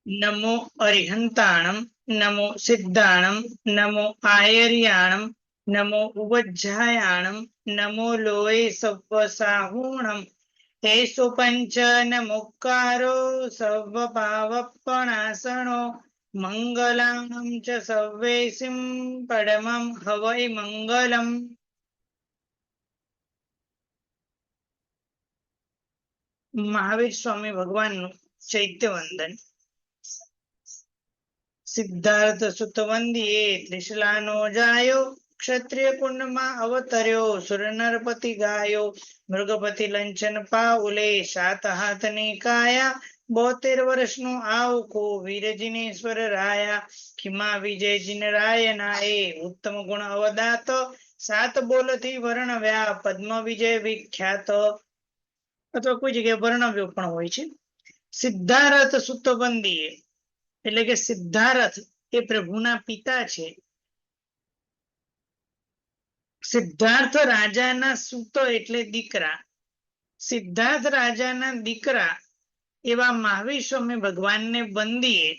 नमो अरिहंताणं नमो सिद्धाणं नमो आयर्याणं नमो उवज्झायाणं नमो लोये सव्वसाहूणं हेसु पंच नमोक्कारो सर्वपावपणासनो मंगलां च सव्वेसिं परमं हवै मंगलम्। મહાવીર સ્વામી ભગવાનનું ચૈત્ય વંદન। સિદ્ધાર્થ સુત વંદિયે ત્રિશલાનો જાયો ક્ષત્રિય કુંડમાં અવતર્યો સુર નરપતિ ગાયો મૃગપતિ લંચન પાઉલે સાત હાથની કાયા 72 વર્ષનું આવકો વીર જિનેશ્વર રાયા ખીમા વિજય જીન રાયના એ ઉત્તમ ગુણ અવદાત સાત બોલથી વર્ણવ્યા પદ્મ વિજય વિખ્યાત અથવા કોઈ જગ્યાએ વર્ણવ્યો પણ હોય છે। સિદ્ધાર્થ સુત વંદિયે એટલે કે સિદ્ધાર્થ એ પ્રભુના પિતા છે। સિદ્ધાર્થ રાજાના સુત એટલે દીકરા। સિદ્ધાર્થ રાજાના દીકરા એવા મહાવીર સ્વામી ભગવાનને વંદીએ।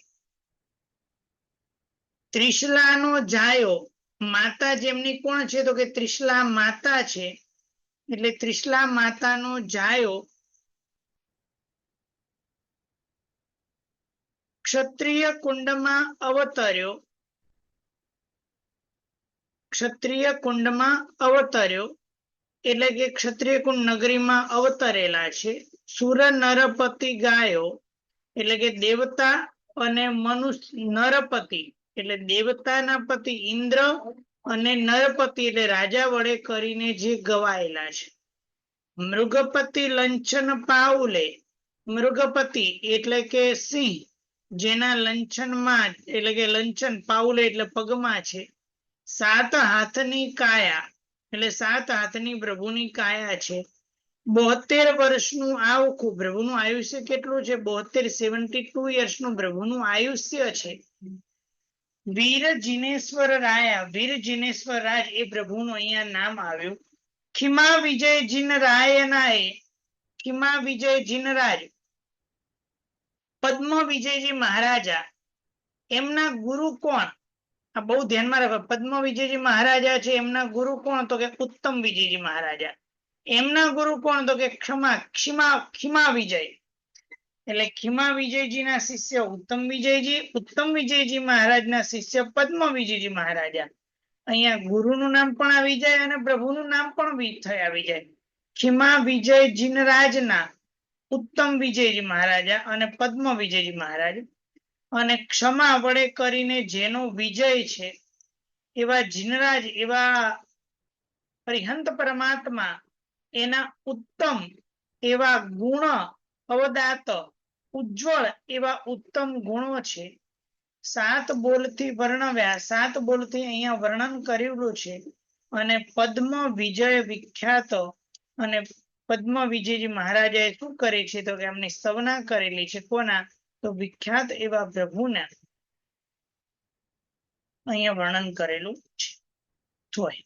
ત્રિશલાનો જાયો માતા જેમની કોણ છે તો કે ત્રિશલા માતા છે એટલે ત્રિશલા માતાનો જાયો ક્ષત્રિય કુંડમાં અવતર્યો। ક્ષત્રિય કુંડમાં અવતર્યો એટલે કે ક્ષત્રિય કુંડ નગરીમાં અવતરેલા છે। સુર નરપતિ ગાયો એટલે કે દેવતા અને મનુષ્ય નરપતિ એટલે દેવતાના પતિ ઇન્દ્ર અને નરપતિ એટલે રાજા વડે કરીને જે ગવાયેલા છે। મૃગપતિ લંચન પાઉલે મૃગપતિ એટલે કે સિંહ જેના લંચનમાં એટલે કે લંચન પાઉલે એટલે પગમાં છે। સાત હાથની કાયા એટલે સાત હાથની પ્રભુની કાયા છે। 72 વર્ષનું આવખું પ્રભુનું આયુષ્ય કેટલું છે 72 યર્સનું પ્રભુનું આયુષ્ય છે। વીર જિનેશ્વર રાયા વીર જિનેશ્વર રાજ એ પ્રભુનું અહીંયા નામ આવ્યું। ખીમા વિજય જીન રાયના એ ખીમા વિજય જીનરાજ પદ્મ વિજયજી મહારાજા એમના ગુરુ કોણ આ બહુ ધ્યાનમાં રાખો। પદ્મ વિજયજી મહારાજા છે એમના ગુરુ કોણ તો કે ઉત્તમ વિજયજી મહારાજા। એમના ગુરુ કોણ તો કે ખીમા વિજય એટલે ખીમા વિજયજીના શિષ્ય ઉત્તમ વિજયજી ઉત્તમ વિજયજી મહારાજના શિષ્ય પદ્મ વિજયજી મહારાજા। અહીંયા ગુરુનું નામ પણ આવી જાય અને પ્રભુનું નામ પણ આવી જાય। ખીમા વિજય જીનરાજના ઉત્તમ વિજયજી મહારાજા અને પદ્મ વિજયજી મહારાજ અને ક્ષમા વડે કરીને જેનો વિજય છે એવા જીનરાજ એવા પરિહંત પરમાત્મા એના ઉત્તમ એવા ગુણ અવદાત ઉજ્જવળ એવા ઉત્તમ ગુણો છે। સાત બોલથી વર્ણવ્યા સાત બોલથી અહીંયા વર્ણન કરેલું છે અને પદ્મ વિજય વિખ્યાત અને પદ્મ વિજયજી મહારાજાએ શું કરે છે તો કે એમની સ્તવના કરેલી છે કોના તો વિખ્યાત એવા પ્રભુના અહીંયા વર્ણન કરેલું છે। જોય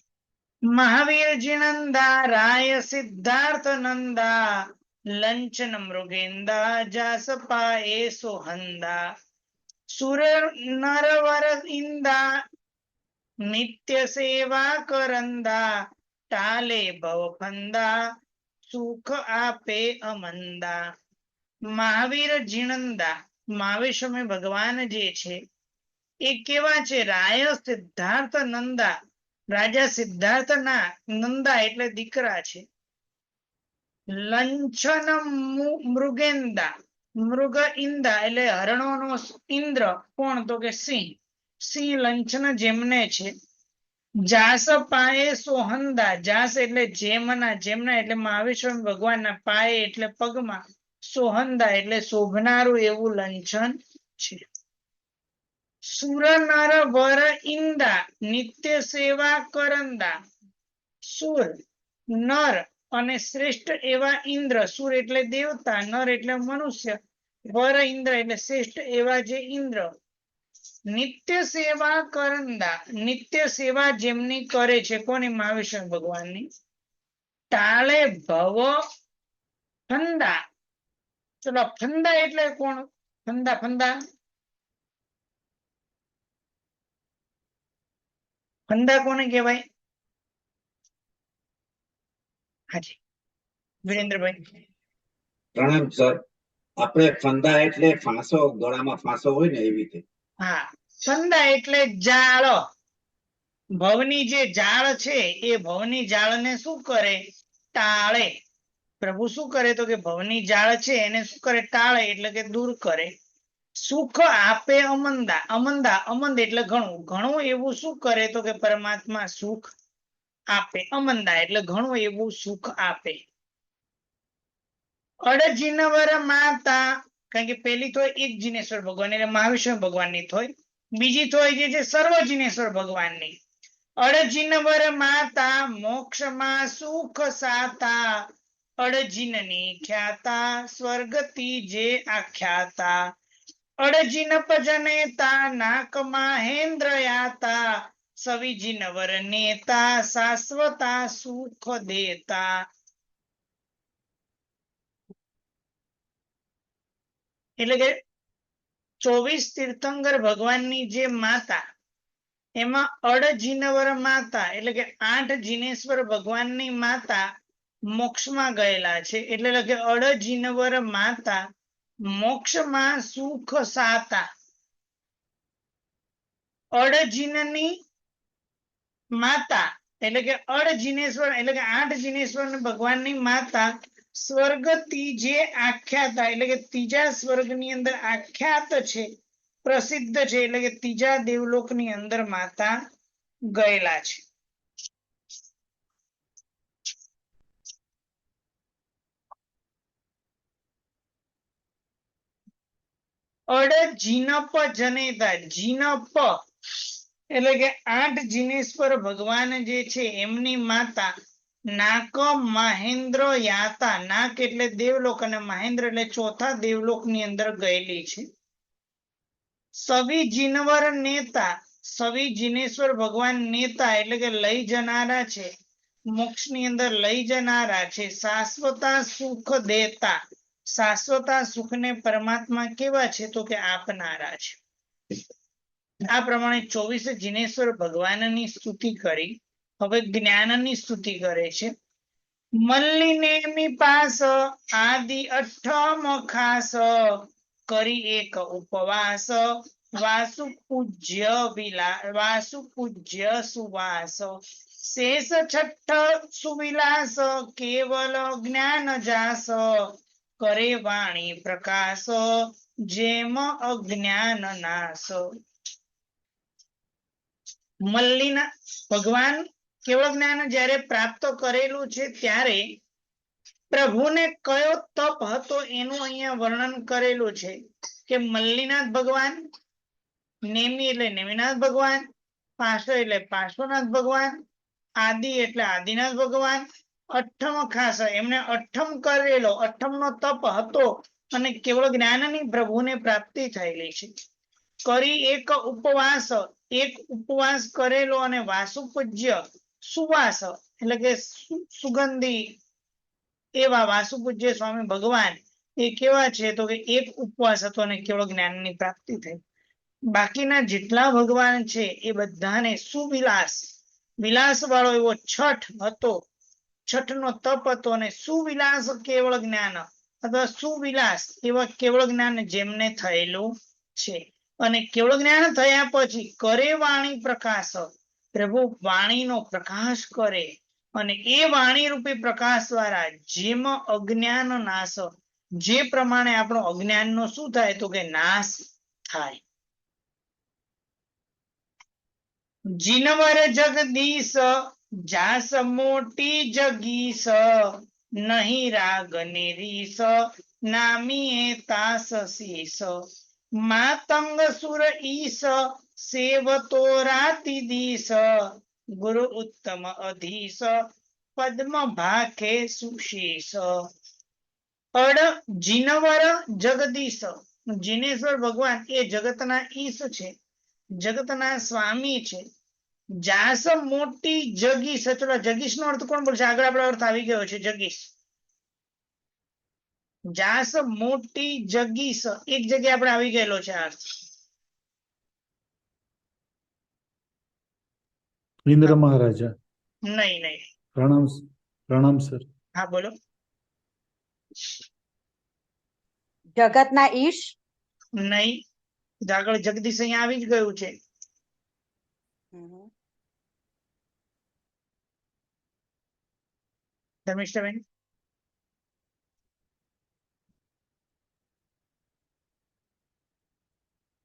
મહાવીરજી નંદા રાય સિદ્ધાર્થ નંદા લંચન મૃગેન્દા જાસપા એ સોહંદા સુર નરવર ઇંદા નિત્ય સેવા કરંદા ટાલે ભવ ફંદા સુખ આપે અમંદા। મહાવીર જીણંદા મહાવીર સ્વામી ભગવાન જે છે એ કેવા છે રાય સિદ્ધાર્થ નંદા રાજા સિદ્ધાર્થ ના નંદા એટલે દીકરા છે। લંછન મૃગેન્દા મૃગ ઇંદા એટલે હરણોનો ઇન્દ્ર કોણ તો કે સિંહ સિંહ લંછન જેમને છે। જાસ પાયે સોહંદા જાસ એટલે જેમના જેમના એટલે મહાવીર સ્વામી ભગવાનના પાયે એટલે પગમાં સોહંદા એટલે શોભનારું એવું લંછન છે। સુર નર વર ઇંદા નિત્ય સેવા કરંદા સુર નર અને શ્રેષ્ઠ એવા ઇન્દ્ર સુર એટલે દેવતા નર એટલે મનુષ્ય વર ઇન્દ્ર એટલે શ્રેષ્ઠ એવા જે ઇન્દ્ર નિત્ય સેવા કરંદા નિત્ય સેવા જેમની કરે છે કોની મહાવિષ્ણુ ભગવાનની। ટાળે ભવ ફંદા ચલો ફંદા એટલે કોણ ફંદા ફંદા ફંદા કોને કહેવાય? હાજી વિરેન્દ્રભાઈ. પ્રણામ સર. આપણે ફંદા એટલે ફાંસો, ગળામાં ફાંસો હોય ને એવી રીતે. હા, ફંદા એટલે જાળ. ભવની જે જાળ છે એ ભવની જાળને શું કરે? ટાળે. પ્રભુ શું કરે તો કે ભવની જાળ છે એને શું કરે? ટાળે એટલે કે દૂર કરે. સુખ આપે અમંદા. અમંદા, અમંદ એટલે ઘણું. ઘણું એવું શું કરે તો કે પરમાત્મા સુખ આપે. અમંદા એટલે ઘણું એવું સુખ આપે. અડજીનવર માતા, કારણ કે પેલી તો એક જીનેશ્વર ભગવાન એટલે મહાવિષ્ણુ ભગવાનની થોય. બીજી થોય જે છે સર્વ જીનેશ્વર ભગવાનની. અડજીનવર માતા મોક્ષમાં સુખ સાતા, અડજીનની ખ્યાતા સ્વર્ગતી જે આખ્યાતા, અડજીન પજનેતા નાક મહેન્દ્ર યાતા, સવિજીનવર નેતા શાશ્વતા સુખ દેતા. એટલે કે 24 તીર્થંકર ભગવાનની જે માતા, એમાં અડજીનવર માતા એટલે કે 8 જીનેશ્વર ભગવાનની માતા મોક્ષમાં ગયેલા છે. એટલે કે અડજીનવર માતા મોક્ષમાં સુખ સાતા. અડજીનની માતા એટલે કે અડજીનેશ્વર એટલે કે 8 જીનેશ્વર ભગવાનની માતા સ્વર્ગતી જે આખ્યાતા એટલે કે ત્રીજા સ્વર્ગની અંદર આખ્યાત છે, પ્રસિદ્ધ છે. એટલે કે ત્રીજા દેવલોકની અંદર માતા ગયેલા છે. અડજીનપ જનેતા. જીનપ એટલે કે 8 જીનેશ્વર ભગવાન જે છે એમની માતા નાક મહેન્દ્ર યાતા. નાક એટલે દેવલોક અને મહેન્દ્ર એટલે ચોથા દેવલોક ની અંદર ગયેલી છે. સવિજીનવર નેતા. સવિ જીનેશ્વર ભગવાન નેતા એટલે કે લઈ જનારા છે, મોક્ષ ની અંદર લઈ જનારા છે. શાશ્વતા સુખ દેતા. શાશ્વતા સુખને પરમાત્મા કેવા છે તો કે આપનારા છે. આ પ્રમાણે 24 જીનેશ્વર ભગવાનની સ્તુતિ કરી. હવે જ્ઞાનની સ્તુતિ કરે છે. મલ્લીનેમી પાસ આદિ અઠમ ખાસ, કરી એક ઉપવાસ વાસુ પૂજ્ય વાસુ પૂજ્ય સુવાસ, શેષ છઠ્ઠ સુવિલાસ કેવલ જ્ઞાન જાસ, કરે વાણી પ્રકાશ જેમ અજ્ઞાન નાશ. મલ્લીના ભગવાન કેવળ જ્ઞાન જ્યારે પ્રાપ્ત કરેલું છે ત્યારે પ્રભુને કયો તપ હતો એનું અહીંયા વર્ણન કરેલું છે કે મલ્લીનાથ ભગવાન, નેમી એટલે નેમિનાથ ભગવાન, પાર્શ્વ એટલે પાર્શ્વનાથ ભગવાન, આદિ એટલે આદિનાથ ભગવાન, અઠ્ઠમ ખાસ એમને અઠ્ઠમ કરેલો, અઠ્ઠમ નો તપ હતો અને કેવળ જ્ઞાનની પ્રભુને પ્રાપ્તિ થયેલી છે. કરી એક ઉપવાસ, એક ઉપવાસ કરેલો અને વાસુ પૂજ્ય સુવાસ એટલે કે સુગંધી એવા વાસુ પૂજ્ય સ્વામી ભગવાન એ કેવા છે તો કે એક ઉપવાસ હતો અને કેવળ જ્ઞાનની પ્રાપ્તિ થઈ. બાકીના જેટલા ભગવાન છે એ બધાને સુવિલાસ, વિલાસ વાળો એવો છઠ હતો, છઠ નો તપ હતો અને સુવિલાસ કેવળ જ્ઞાન અથવા સુવિલાસ એવા કેવળ જ્ઞાન જેમને થયેલું છે. અને કેવળ જ્ઞાન થયા પછી કરે વાણી પ્રકાશ, પ્રભુ વાણીનો પ્રકાશ કરે અને એ વાણી રૂપી પ્રકાશ દ્વારા જેમ અજ્ઞાન નાશ, જે પ્રમાણે આપણો અજ્ઞાનનો શું થાય તો કે નાશ થાય. જીનવર જગદીશ જાસ મોટી જગીશ, નહીં રાગ ને રીસ નામી તાસ શીશ, માતંગ સુર ઈશ સેવતો રાતિ દીશ, ગુરુ ઉત્તમ અધીશ પદ્મ ભાખે સુશીશ. અડ જીનવર જગદીશ. જીનેશ્વર ભગવાન એ જગતના ઈશ છે, જગતના સ્વામી છે. જાસ મોટી જગીશ. ચલો જગીશ નો અર્થ કોણ બોલશે? આગળ આપણો અર્થ આવી ગયો છે. જગીશ, જાસ મોટી જગીશ, એક જગ્યાએ આપણે આવી ગયેલો છે અર્થ. ઇન્દ્ર મહારાજા. નહીં નહીં. પ્રણામ પ્રણામ સર. હા બોલો. જગતના ઈશ. નહીં. આગળ જગદીશ અહીંયા આવી જ ગયું છે. ધર્મિષ્ઠાબેન.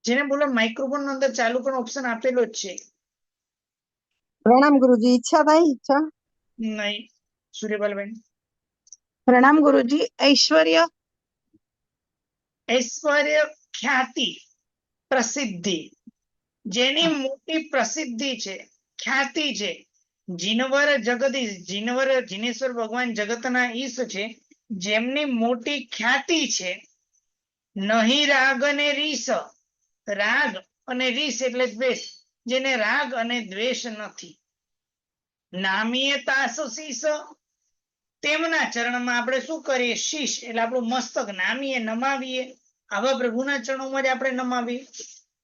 જેને બોલો માઇક્રોફોન નો અંદર ચાલુ પણ ઓપ્શન આપેલો જ છે. પ્રણામ ગુરુજી. ઈચ્છાભાઈ. ઈચ્છા. નહીં. સૂર્યપાલબેન. પ્રણામ ગુરુજી. ઐશ્વર્ય. ઐશ્વર્ય, ખ્યાતિ, પ્રસિદ્ધિ. જેની મોટી પ્રસિદ્ધિ છે, ખ્યાતિ છે. જીનવર જગદીશ, જીનેશ્વર ભગવાન જગતના ઈશ છે, જેમની મોટી ખ્યાતિ છે. નહીં રાગ અને રીસ. રાગ અને રીસ એટલે દ્વેષ, જેને રાગ અને દ્વેષ નથી. નામીએ તાસ શીશ. તેમના ચરણમાં આપણે શું કરીએ? શીશ એટલે આપણું મસ્તક નામીએ નમાવીએ. આવા પ્રભુના ચરણોમાં જ આપણે નમાવીએ.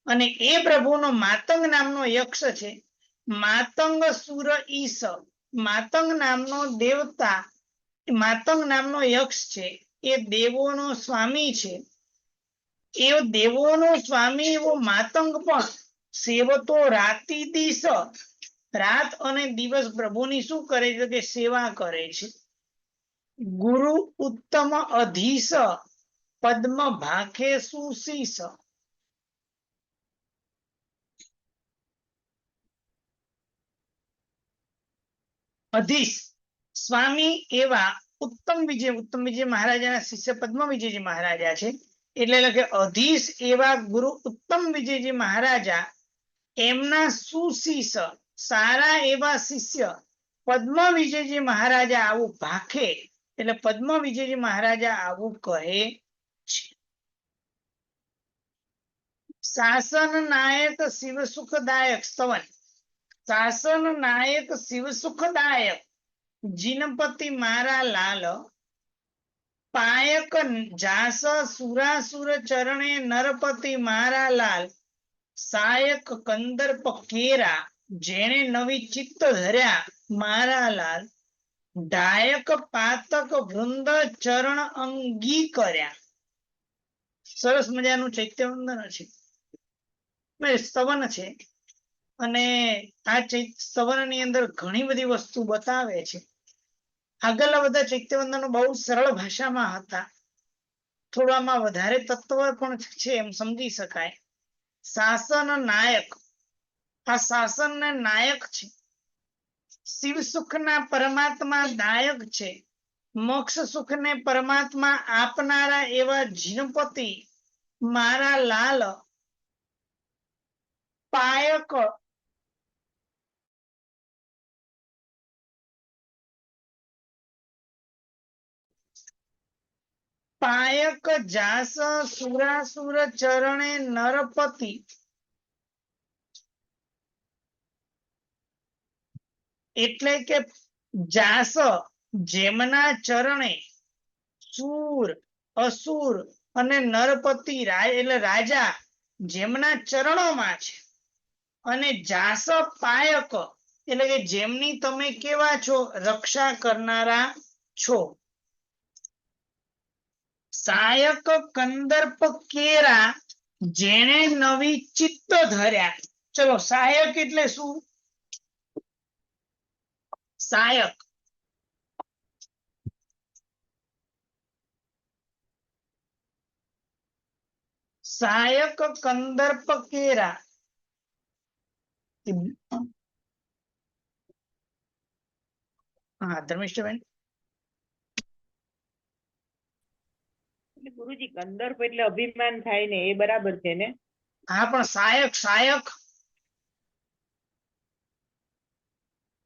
અને એ પ્રભુનો માતંગ નામનો યક્ષ છે. માતંગ સુર ઈશ. માતંગ નામનો દેવતા, માતંગ નામનો યક્ષ છે, એ દેવોનો સ્વામી છે. એ દેવોનો સ્વામી એવો માતંગ પણ સેવતો રાતિ દિશ. રાત અને દિવસ પ્રભુની શું કરે છે કે સેવા કરે છે. ગુરુ ઉત્તમ અધીશ. પદ્મ ભાખે સુશીસ. અધીશ સ્વામી એવા ઉત્તમ વિજય મહારાજાના શિષ્ય પદ્મ વિજયજી મહારાજા છે. એટલે લખે અધીશ એવા ગુરુ ઉત્તમ વિજયજી મહારાજા, એમના સુશીસ સારા એવા શિષ્ય પદ્મ વિજયજી મહારાજા આવું ભાખે, એટલે પદ્મ વિજયજી મહારાજા આવું કહે છે. શાસન નાયક શિવ સુખદાયક સ્તવન. શાસન નાયક શિવ સુખદાયક જીનપતિ મારા લાલ. પાયક જાસ સુરાસુર ચરણે નરપતિ મારા લાલ. સાયક કંદર્પ કેરા જેણે નવી ચિત્ત ધર્યા મારા લાલ. ડાયક પાતક વૃંદ ચરણ અંગી કર્યા. સરસ મજાનું ચૈત્યવંદન છે, સ્તવન છે. અને આ સ્તવન ની અંદર ઘણી બધી વસ્તુ બતાવે છે. આગળના બધા ચૈત્યવંદનો બહુ સરળ ભાષામાં હતા, થોડામાં વધારે તત્વ પણ છે એમ સમજી શકાય. શાસન નાયક, આ શાસન ને નાયક છે. શિવ સુખ ના પરમાત્મા દાયક છે. મોક્ષ સુખ ને પરમાત્મા આપનારા એવા જીનપતિ મારા લાલ. પાયક પાયક જાસ સુરાસુર ચરણે નરપતિ. એટલે કે જાસ જેમના ચરણે સુર, અસુર અને નરપતિ એટલે રાજા જેમના ચરણોમાં છે. અને જાસ પાયક એટલે કે જેમની તમે કેવા છો? રક્ષા કરનારા છો. સાયક કંદર્પ કેરા જેણે નવી ચિત્ત ધર્યા. ચલો, સાયક એટલે શું? સાયક સાયક કંદર્પ કેરા. હા ધર્મિષ્ઠબેન. ગુરુજી કંદર્પ એટલે અભિમાન થાય ને, એ બરાબર છે ને? હા પણ સાયક સાયક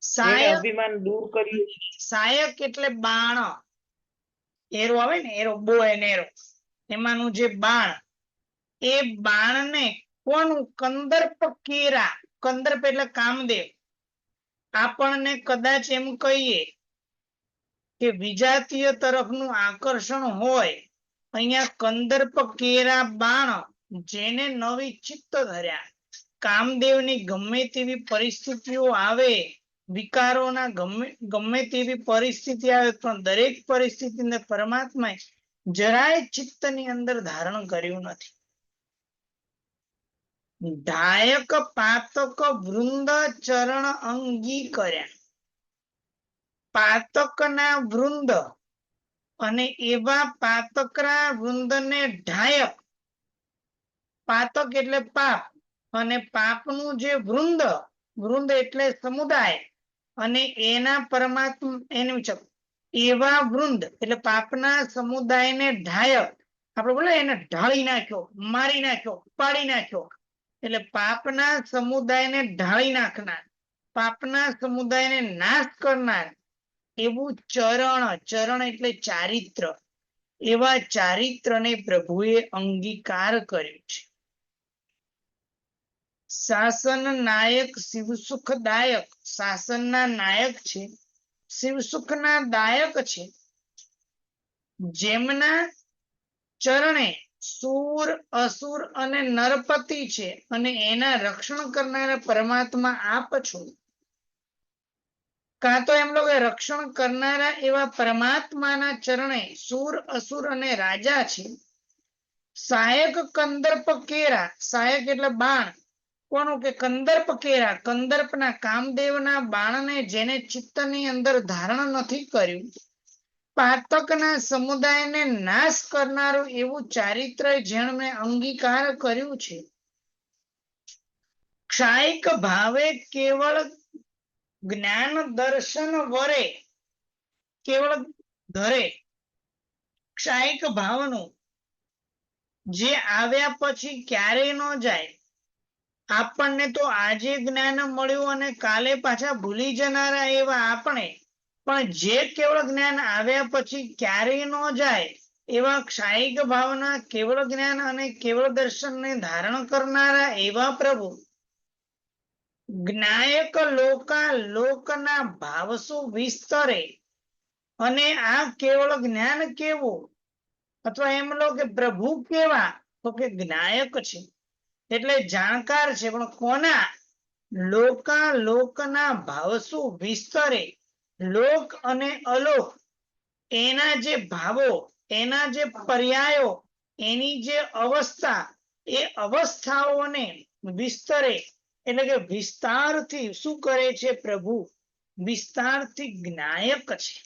સાયક અભિમાન દૂર કર્યું. સાયક એટલે બાણ. એરો આવે ને, એરો, બો એન એરો, એમાંનું જે બાણ, એ બાણને કોનું? કંદર્પ કેરા. કંદર્પ એટલે કામદેવ. આપણને કદાચ એમ કહીએ કે વિજાતીય તરફનું આકર્ષણ હોય, અહીંયા કંદર્પ કેરા બાણ જેને નવી ચિત્ત ધર્યા. કામદેવની ગમે તેવી પરિસ્થિતિઓ આવે, વિકારોના ગમે તેવી પરિસ્થિતિ આવે, પણ દરેક પરિસ્થિતિને પરમાત્માએ જરાય ચિત્તની અંદર ધારણ કર્યું નથી. ધાયક પાતક વૃંદ ચરણ અંગી કર્યા. પાતકના વૃંદ અને એવા પાતકના વૃંદને ઢાયક, પાતક એટલે પાપ, અને પાપનું જે વૃંદ, વૃંદ એટલે સમુદાય, અને એના પરમાત્મા એવા વૃંદ એટલે પાપના સમુદાયને ઢાયક, આપણે બોલે એને ઢાળી નાખ્યો, મારી નાખ્યો, પાડી નાખ્યો, એટલે પાપના સમુદાયને ઢાળી નાખનાર, પાપના સમુદાયને નાશ કરનાર એવું ચરણ, ચરણ એટલે ચારિત્ર, એવા ચારિત્રને પ્રભુએ અંગીકાર કર્યું છે. શાસન નાયક શિવસુખદાયક, શાસનના નાયક છે, શિવસુખના દાયક છે, જેમના ચરણે સુર, અસુર અને નરપતિ છે, અને એના રક્ષણ કરનારા પરમાત્મા આપ છો. કાં તો એમ લોકો રક્ષણ કરનારા એવા પરમાત્માના ચરણે સુર, અસુર અને રાજા છે. સાયક કંદર્પ કેરા, સાયક એટલે બાણ, કોનું કે કંદર્પ કેરા, કંદર્પના કામદેવના બાણને જેને ચિત્તની અંદર ધારણ નથી કર્યું, પાતકના સમુદાયને નાશ કરનારું એવું ચારિત્ર જેણે અંગીકાર કર્યું છે. ક્ષાયિક ભાવે કેવળ જ્ઞાન દર્શન વરે, કેવળ ધરે, ક્ષાયિક ભાવનું જે આવ્યા પછી ક્યારેય ન જાય. આપણને તો આજે જ્ઞાન મળ્યું અને કાલે પાછા ભૂલી જનારા એવા આપણે, પણ જે કેવળ જ્ઞાન આવ્યા પછી ક્યારેય ન જાય એવા ક્ષાયિક ભાવના કેવળ જ્ઞાન અને કેવળ દર્શનને ધારણ કરનારા એવા પ્રભુ, જ્ઞાયક લોકા, લોકના ભાવસો વિસ્તરે, અને આ કેવળ જ્ઞાન કેવું, અથવા એમ લો કે પ્રભુ કેવા, તો કે જ્ઞાયક છે એટલે જાણકાર છે, પણ કોના? લોકા, લોકના ભાવસો વિસ્તરે, લોક અને અલોક એના જે ભાવો, એના જે પર્યાયો, એની જે અવસ્થા, એ અવસ્થાઓને વિસ્તરે એટલે કે વિસ્તારથી શું કરે છે પ્રભુ? વિસ્તારથી જ્ઞાયક છે.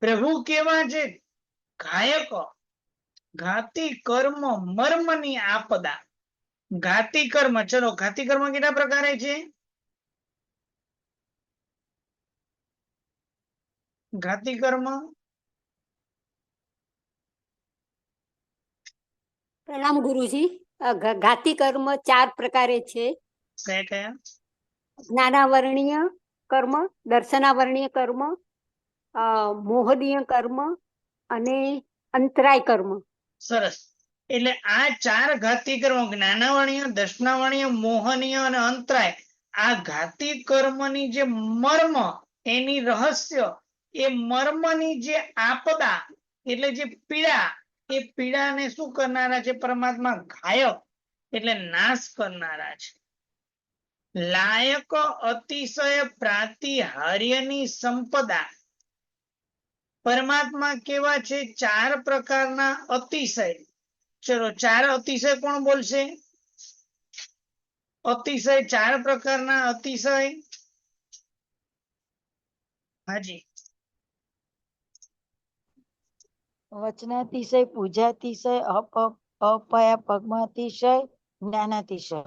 પ્રભુ કેવા છે? ગાયક. ઘાતી કર્મ મર્મની આપદા. ઘાતી કર્મ, ચલો ઘાતી કર્મ કેટલા પ્રકારે છે? ઘાતી કર્મ પ્રણામ ગુરુજી. ઘાતી કર્મ 4 પ્રકારે છે. કયા કયા? જ્ઞાનાવરણીય કર્મ, દર્શનાવરણીય કર્મ, મોહનીય કર્મ અને અંતરાય કર્મ. સરસ. એટલે આ 4 ઘાતી કર્મ, જ્ઞાનાવરણીય, દર્શનાવરણીય, મોહનીય અને અંતરાય, આ ઘાતી કર્મની જે મર્મ, એની રહસ્ય, એ મર્મની જે આપદા એટલે જે પીડા, એ પીડાને શું કરનારા છે? પરમાત્મા ગાયક એટલે નાશ કરનારા છે. લાયક અતિશય પ્રાતિહાર્યની સંપદા. પરમાત્મા કેવા છે? 4 પ્રકારના અતિશય. ચલો 4 અતિશય કોણ બોલશે? અતિશય, 4 પ્રકારના અતિશય. હાજી. વચનાતિશય, પૂજાતિશય, અપયા પગમાતિશય, જ્ઞાનાતિશય.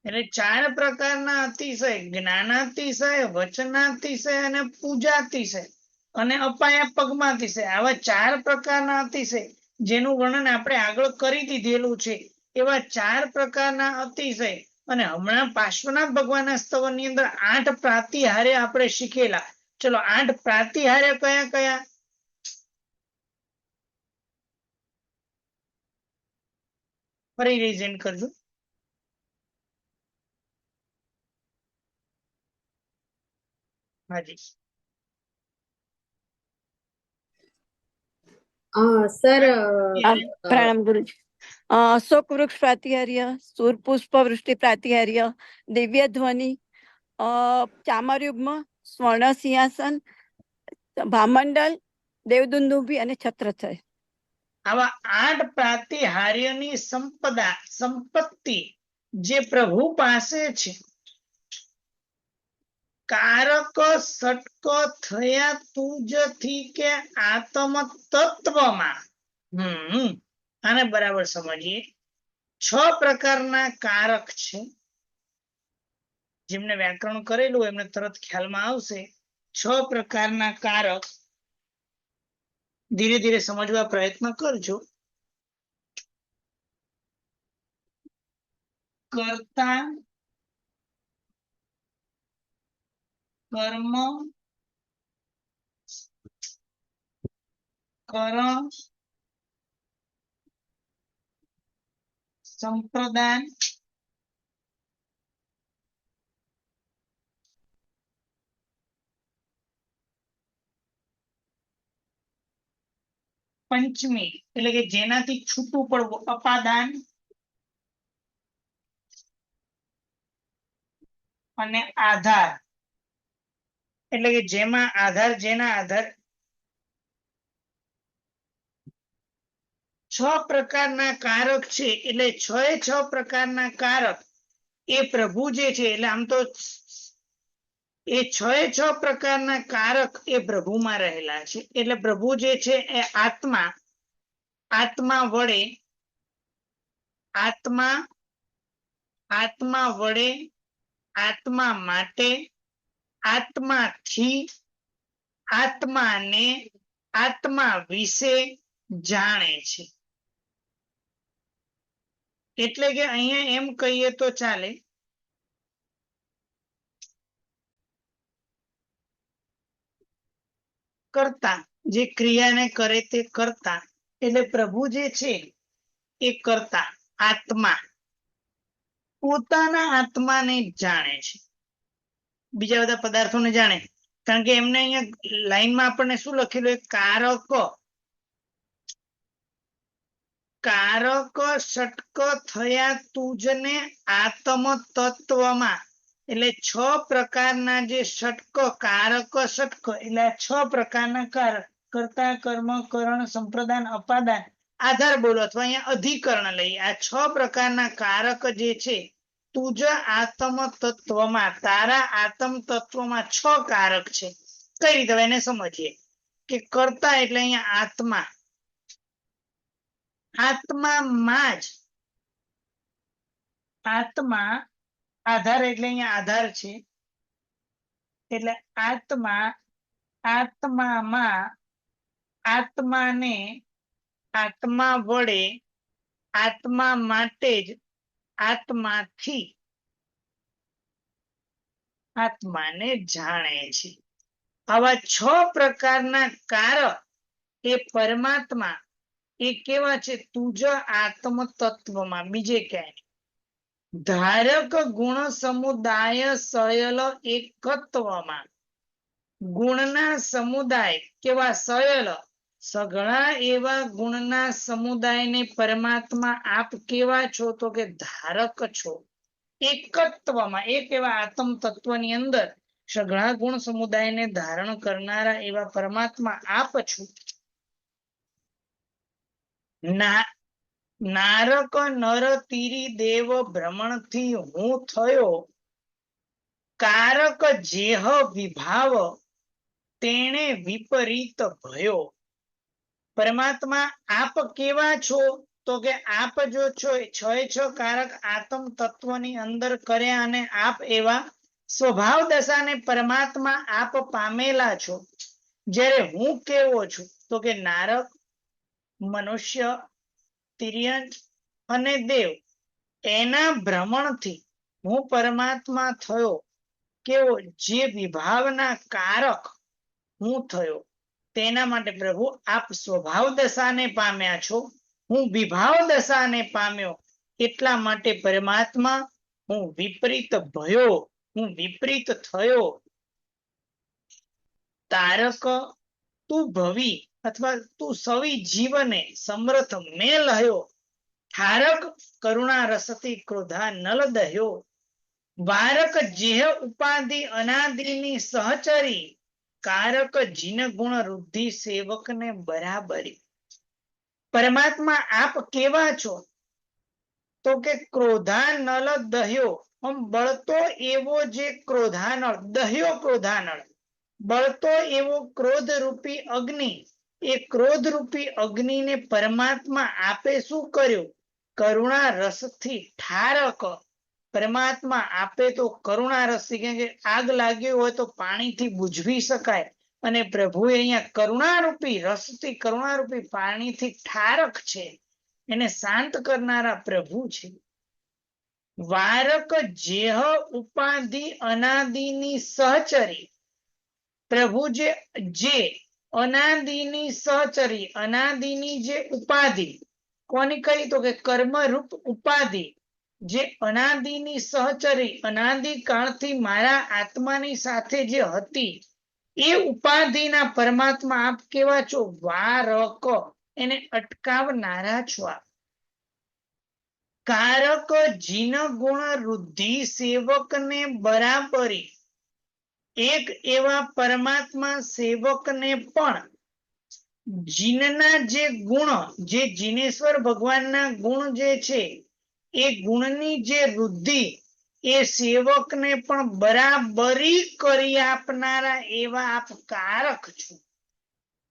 એટલે 4 પ્રકારના અતિશય: જ્ઞાનાતિશય, વચનાતિશય અને પૂજાતિશય અને અપાયા પગમાતિશય. આવા 4 પ્રકારના અતિશય જેનું વર્ણન આપણે આગળ કરી દીધેલું છે. એવા 4 પ્રકારના અતિશય. અને હમણાં પાર્શ્વનાથ ભગવાનના સ્તવની અંદર 8 પ્રાતિહાર્ય આપણે શીખેલા. ચલો 8 પ્રાતિહાર્ય કયા કયા? ફરી રિવિઝન કરજો. હાજી. સર પ્રણામ ગુરુજી. અશોક વૃક્ષ પ્રાતિહાર્ય, સૂરપુષ્પ વૃષ્ટિ પ્રાતિહાર્ય, દિવ્ય ધ્વનિ, ચામરયુગ્મ, સ્વર્ણ સિંહાસન, ભામંડલ, દેવદુંદુભી અને છત્રછય. આવા 8 પ્રાતિહાર્યની સંપત્તિ જે પ્રભુ પાસે છે, કારક ષટક થયા તુજથી કે આત્મ તત્વમાં. આને બરાબર સમજીએ. 6 પ્રકારના કારક છે. જેમને વ્યાકરણ કરેલું હોય એમને તરત ખ્યાલમાં આવશે. 6 પ્રકારના કારક ધીરે ધીરે સમજવા પ્રયત્ન કરજો. કર્તા, કર્મ, કરણ, સંપ્રદાન, પંચમી એટલે કે જેનાથી છૂટું પડવું અપાદાન, અને આધાર એટલે કે જેમાં આધાર, જેના આધાર. 6 પ્રકારના કારક છે એટલે 6 પ્રકારના કારક એ પ્રભુ જે છે, એટલે આમ તો એ 6 પ્રકારના કારક એ પ્રભુમાં રહેલા છે. એટલે પ્રભુ જે છે એ આત્મા વડે આત્મા માટે, આત્માથી, આત્માને, આત્મા વિશે જાણે છે. એટલે કે અહીંયા એમ કહીએ તો ચાલે કર્તા, જે ક્રિયાને કરે તે કર્તા. એટલે પ્રભુ જે છે એ કર્તા, આત્મા પોતાના આત્માને જાણે છે, બીજા બધા પદાર્થોને જાણે. કારણ કે એમને અહીંયા લાઈનમાં આપણને શું લખેલું? કારક ષટક થયા તુજને આત્મ તત્વમાં. એટલે 6 પ્રકારના જે ષટક, કારક ષટક એટલે 6 પ્રકારના કારક, કર્તા, કર્મ, કરણ, સંપ્રદાન, અપાદાન, આધાર બોલો અથવા અહીંયા અધિકરણ લઈએ. આ 6 પ્રકારના કારક જે છે તુજ આત્મ તત્વમાં, તારા આત્મ તત્વમાં 6 કારક છે. કઈ રીતે એને સમજીએ કે કર્તા એટલે અહીંયા આત્મામાં જ આત્મા, આધાર એટલે અહીંયા આધાર છે. એટલે આત્મામાં, આત્માને, આત્મા વડે, આત્મા માટે જ, આત્માથી, આત્માને જાણે છે. આવા 6 પ્રકારના કારક એ પરમાત્મા એ કેવા છે? તુજ આત્મ તત્વમાં, બીજે ક્યાંય. ધારક ગુણ સમુદાય સયલ એકત્વમાં. ગુણના સમુદાય કેવા? સયલ, સઘળા એવા ગુણના સમુદાયને પરમાત્મા આપ કેવા છો? તો કે ધારક છો. એકત્વમાં, એક એવા આત્મ તત્વની અંદર સઘળા ગુણ સમુદાયને ધારણ કરનારા એવા પરમાત્મા આપ છો. નારક નર તીરી દેવ ભ્રમણ થી હું થયો, કારક જેહ વિભાવ તેણે વિપરીત ભયો. પરમાત્મા આપ કેવા છો? તો કે આપ જો છો 6 કારક આત્મ તત્વની અંદર કર્યા અને આપ એવા સ્વભાવ દશાને પરમાત્મા આપ પામેલા છો. જ્યારે હું કેવો છું? તો કે નારક, મનુષ્ય, તિર્યંચ અને દેવ એના ભ્રમણથી હું પરમાત્મા થયો. કેવો? જે વિભાવના કારક હું થયો. તેના માટે પ્રભુ આપ સ્વભાવ દશાને પામ્યા છો, હું વિભાવ દશાને પામ્યો. એટલા માટે પરમાત્મા હું વિપરીત ભયો, હું વિપરીત થયો. તારક તું ભવી અથવા તું સવી જીવને સમર્થ મેં લહ્યો. ઠારક કરુણા રસથી ક્રોધા નલ દહ્યો વારક જેહ ઉપાધિ અનાદિની સહચરી કારક જીન ગુણ વૃદ્ધિ સેવકને બરાબરી. પરમાત્મા આપ કેવા છો? તો કે ક્રોધા નલ દહ્યો, આમ બળતો એવો જે ક્રોધાનળ, દહ્યો ક્રોધાનળ, બળતો એવો ક્રોધ રૂપી અગ્નિ, એ ક્રોધ રૂપી અગ્નિને પરમાત્મા આપે શું કર્યું? કરુણા રસથી ઠારક. પરમાત્મા આપે તો કરુણા રસથી, કેમ કે આગ લાગી હોય તો પાણીથી બુઝવી શકાય, અને પ્રભુએ અહીંયા કરુણારૂપી રસથી, કરુણારૂપી પાણીથી ઠારક છે, એને શાંત કરનારા પ્રભુ છે. વારક જેહ ઉપાધિ અનાદિની સહચરી, પ્રભુ જે અનાદિની સહચરી, અનાદિની જે ઉપાધિ, કોની કહી? તો કે કર્મરૂપ ઉપાધિ, જે અનાદિની સહચરી, અનાદિ કાળથી મારા આત્માની સાથે જે હતી, એ ઉપાધિના પરમાત્મા આપ કેવા છો? વારક, એને અટકાવનારા છો આપ. કારક જીન ગુણ વૃદ્ધિ સેવકને બરાબરી, એક એવા પરમાત્મા સેવકને પણ જીનના જે ગુણ, જે જીનેશ્વર ભગવાનના ગુણ જે છે, એ ગુણની જે વૃદ્ધિ, એ સેવકને પણ બરાબરી કરી આપનારા એવા આપ કારક છો.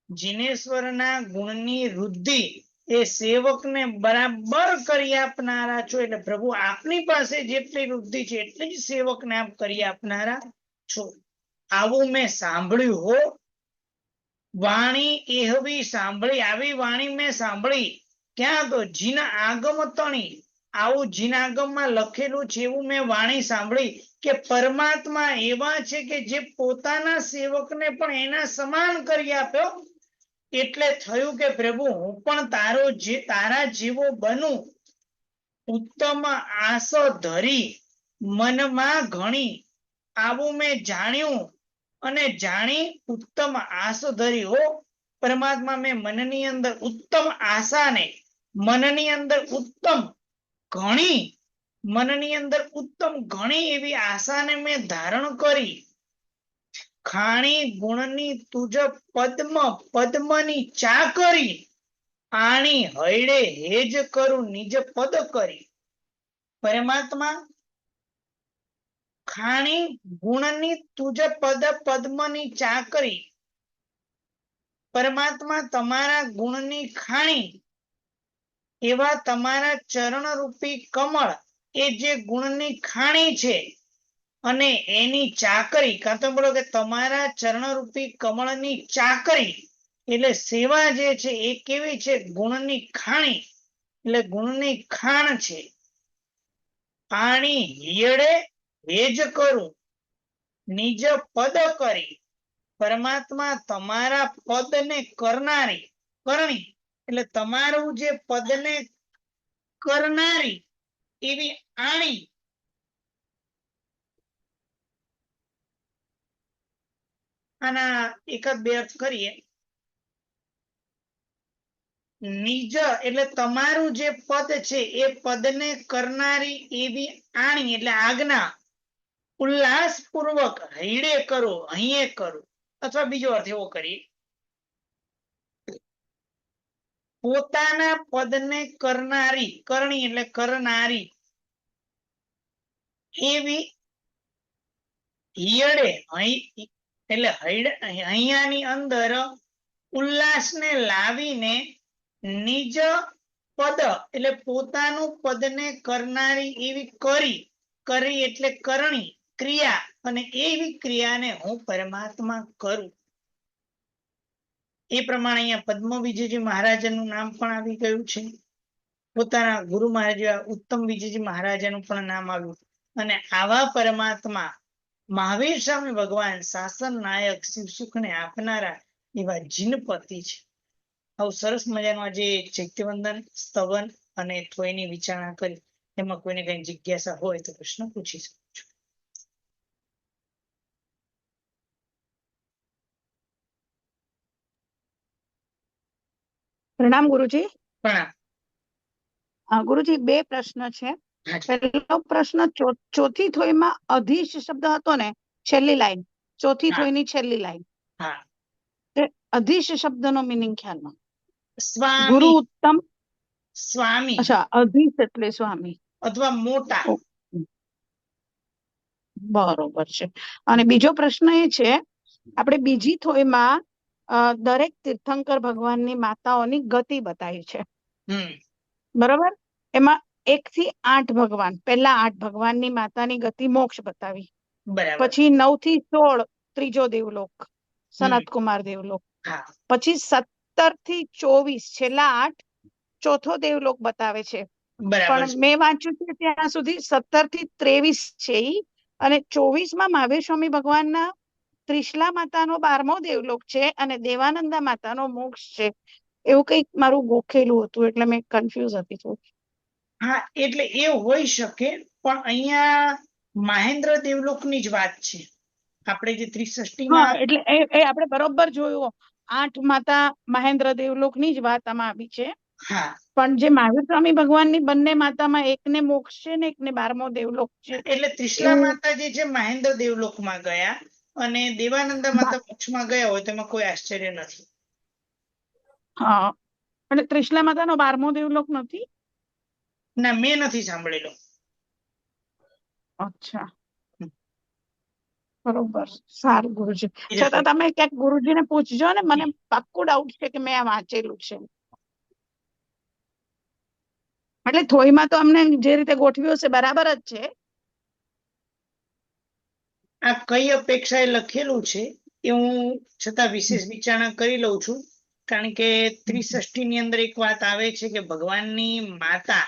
જીનેશ્વરના ગુણની વૃદ્ધિ એ સેવકને બરાબર કરી આપનારા છો. એટલે પ્રભુ આપની પાસે જેટલી વૃદ્ધિ છે એટલી જ સેવકને આપ કરી આપનારા છો. આવું મેં સાંભળ્યું હો. વાણી એહવી સાંભળી, આવી વાણી મેં સાંભળી. ક્યાં? તો જીન આગમ તણી, આવું જીન આગમમાં લખેલું છે એવું મેં વાણી સાંભળી કે પરમાત્મા એવા છે કે જે પોતાના સેવકને પણ એના સમાન કરી આપ્યો. એટલે થયું કે પ્રભુ હું પણ તારા જેવો બનું. ઉત્તમ આસ ધરી મનમાં ઘણી, આવું મેં જાણ્યું અને જાણી ઉત્તમ આસ ધરી હો. પરમાત્મા મેં મનની અંદર ઉત્તમ આશાને, મનની અંદર ઉત્તમ ઘણી, મનની અંદર ઉત્તમ ઘણી એવી આશાને મેં ધારણ કરી. ખાણી ગુણની તુજ પદ્મ, પદ્મની ચાકરી, આણી હૈડે હેજ કરું નિજ પદ કરી. પરમાત્મા ખાણી ગુણની તુજ પદ, પદ્મની ચાકરી, પરમાત્મા તમારા ગુણની ખાણી, એવા તમારા ચરણ રૂપી કમળ, એ જે ગુણની ખાણી છે, અને એની ચાકરી, કાં તો બોલો કે તમારા ચરણરૂપી કમળની ચાકરી, એટલે સેવા જે છે એ કેવી છે? ગુણની ખાણી, એટલે ગુણની ખાણ છે. પાણી હિયડે હેજ કરું નિજ પદ કરી, પરમાત્મા તમારા પદને કરનારી, કરણી એટલે તમારું જે પદને કરનારી એવી આણી, આના એકાદ બે અર્થ કરીએ. નિજ એટલે તમારું જે પદ છે એ પદને કરનારી એવી આણી એટલે આજ્ઞા, ઉલ્લાસ પૂર્વક હૈડે કરો, અહીંયા કરો. અથવા બીજો અર્થ એવો કરીએ, પોતાના પદને કરનારી, કરણી એટલે કરનારી એવી હિયડે, એટલે અહીંયાની અંદર ઉલ્લાસને લાવીને નિજ પદ એટલે પોતાનું પદને કરનારી એવી કરી એટલે કરણી ક્રિયા, અને એવી ક્રિયાને હું પરમાત્મા કરું. એ પ્રમાણે અહીંયા પદ્મ વિજયજી મહારાજાનું નામ પણ આવી ગયું છે. પોતાના ગુરુ મહારાજ ઉત્તમ વિજયજી મહારાજાનું પણ નામ આવ્યું. અને આવા પરમાત્મા મહાવીર સ્વામી ભગવાન શાસન નાયક શિવસુખને આપનારા એવા જીનપતિ છે. આવું સરસ મજાનું આજે ચૈત્યવંદન, સ્તવન અને થોયની વિચારણા કરી. એમાં કોઈને કઈ જિજ્ઞાસા હોય તો પ્રશ્ન પૂછી શકો છો. પ્રણામ ગુરુજી. પ્રણામ. ગુરુજી બે પ્રશ્ન છે. પહેલો પ્રશ્ન ચોથી થોઈમાં અધીશ શબ્દ હતો ને, છેલ્લી લાઈન, ચોથી હા. થોઈની છેલ્લી લાઈન, હા, અધીશ શબ્દનો મિનિંગ ખ્યાલમાં. ગુરુ સ્વામી, ઉત્તમ, સ્વામી અચ્છા, અધીશ એટલે સ્વામી. અથવા મોટા. ઓકે. બરોબર છે. અને બીજો પ્રશ્ન એ છે, આપણે બીજી થોઈમાં દરેક તીર્થંકર ભગવાનની માતાઓની ગતિ બતાવી છે, હમ બરોબર? એમાં 1 થી 8 ભગવાન, પહેલા 8 ભગવાનની માતાની ગતિ મોક્ષ બતાવી, બરાબર. પછી 9 થી 16 ત્રીજો દેવલોક, સનત કુમાર દેવલોક, હા, પછી 17 થી 24 છેલ્લા 8 ચોથો દેવલોક બતાવે છે. બરાબર પણ મેં વાંચ્યું છે ત્યાં સુધી 17 થી 23 છે ઈ, અને 24 મહાવીર સ્વામી ભગવાનના ત્રિશલા માતાનો 12મો દેવલોક છે અને દેવાનંદા માતાનો મોક્ષ છે. એવું કંઈક મારું ગોખેલું હતું, એટલે મેં કન્ફ્યુઝ હતી થોડી. હા, એટલે એ હોઈ શકે, પણ અહીંયા મહેન્દ્ર દેવલોકની જ વાત છે. આપણે જે 63 હા, માં એટલે એ આપણે બરોબર જોયું, 8 માતા મહેન્દ્ર દેવલોકની જ વાત આમાં આવી છે. હા, પણ જે મહાવીર સ્વામી ભગવાનની બંને માતામાં એકને મોક્ષ છે ને એકને 12મો દેવલોક છે. એટલે ત્રિશલા માતા જે છે મહેન્દ્ર દેવલોકમાં ગયા અને દેવાનંદા માતા મોક્ષમાં ગયા હોય તેમાં કોઈ આશ્ચર્ય નથી. હા, અને ત્રિશલા માતાનો 12મો દેવલોક નથી. ના, મેં નથી સાંભળેલો. અચ્છા, બરોબર, સારું ગુરુજી. છતાં તમે ક્યાંક ગુરુજીને પૂછજો ને, મને પાક્કું ડાઉટ છે કે મેં આ વાંચેલું છે. એટલે થોઈમાં તો અમને જે રીતે ગોઠવ્યું છે બરાબર જ છે. આ કઈ અપેક્ષાએ લખેલું છે એ હું છતાં વિશેષ વિચારણા કરી લઉં છું, કારણ કે 63 ની અંદર એક વાત આવે છે કે ભગવાનની માતા